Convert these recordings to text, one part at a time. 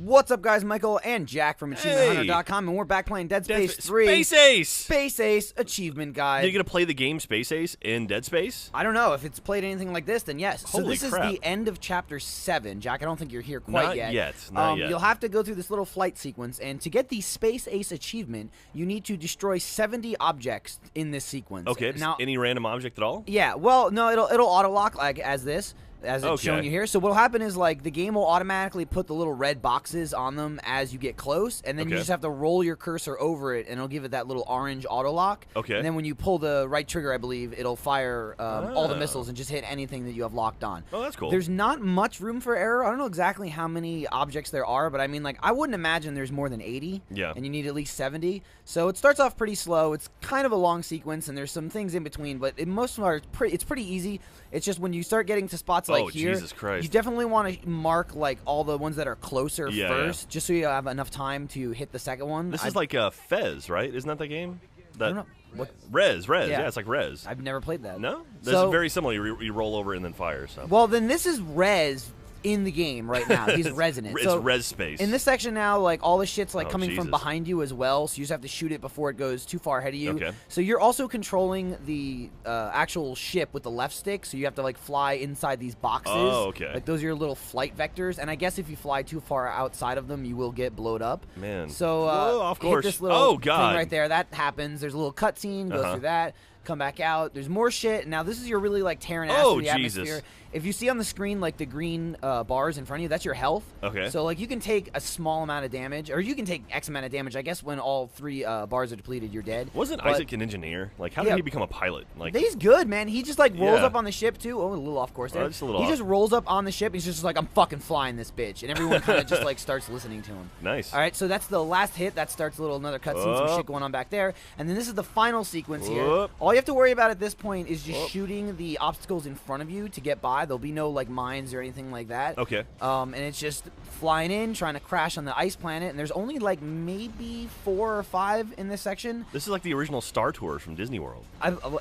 What's up, guys? Michael and Jack from AchievementHunter.com, and we're back playing Dead Space 3. Space Ace! Space Ace Achievement Guide. Are you going to play the game Space Ace in Dead Space? I don't know. If it's played anything like this, then yes. Holy so this crap. is the end of Chapter 7. Jack, I don't think you're here quite Not yet. Not yet. You'll have to go through this little flight sequence, and to get the Space Ace achievement, you need to destroy 70 objects in this sequence. Okay, now, any random object at all? Yeah, well, no, it'll auto-lock like as this. As it's showing you here. So what'll happen is, like, the game will automatically put the little red boxes on them as you get close, and then you just have to roll your cursor over it, and it'll give it that little orange auto lock. Okay. And then when you pull the right trigger, I believe, it'll fire all the missiles and just hit anything that you have locked on. Oh, that's cool. There's not much room for error. I don't know exactly how many objects there are, but I mean, like, I wouldn't imagine there's more than 80. Yeah. And you need at least 70. So it starts off pretty slow. It's kind of a long sequence, and there's some things in between, but in most part, it's pretty easy. It's just when you start getting to spots like here, Jesus Christ. you definitely want to mark like all the ones that are closer first, just so you have enough time to hit the second one. This is like Fez, right? Isn't that the game? I don't know. What? Rez. Yeah, it's like Rez. I've never played that. No? This is very similar. You roll over and then fire. So. Well, then this is Rez in the game right now. He's resonant. It's so Rez space. In this section now, like, all the shit's like coming from behind you as well, so you just have to shoot it before it goes too far ahead of you. Okay. So you're also controlling the actual ship with the left stick, so you have to like fly inside these boxes. Oh, okay. Like, those are your little flight vectors, and I guess if you fly too far outside of them, you will get blowed up. Man. So whoa, of course. hit this little thing right there. That happens. There's a little cutscene. Go through that. Come back out. There's more shit. Now, this is your really, like, tearing ass through the atmosphere. If you see on the screen, like, the green bars in front of you, that's your health. Okay. So, like, you can take a small amount of damage, or you can take X amount of damage. I guess when all three bars are depleted, you're dead. Wasn't Isaac an engineer? Like, how did he become a pilot? Like, he's good, man. He just, like, rolls up on the ship, too. Oh, a little off course there. Just a little he just rolls up on the ship. He's just like, I'm fucking flying this bitch. And everyone kind of just, like, starts listening to him. Nice. All right, so that's the last hit. That starts another cutscene, some shit going on back there. And then this is the final sequence here. All you have to worry about at this point is just shooting the obstacles in front of you to get by. There'll be no, like, mines or anything like that. Okay. And it's just flying in, trying to crash on the ice planet, and there's only like maybe 4 or 5 in this section. This is like the original Star Tours from Disney World.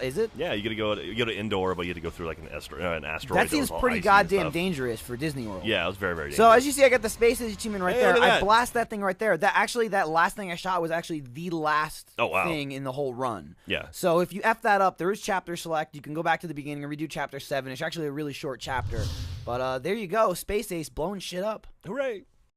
Is it? Yeah, you go to indoor, but you have to go through like an asteroid. That seems pretty goddamn dangerous for Disney World. Yeah, it was very, very dangerous. So as you see, I got the Space Age achievement right there. I blast that thing right there. That last thing I shot was actually the last thing in the whole run. Yeah. So if you F that up, there is chapter select. You can go back to the beginning and redo chapter 7. It's actually a really short chapter. But there you go. Space Ace blowing shit up. Hooray.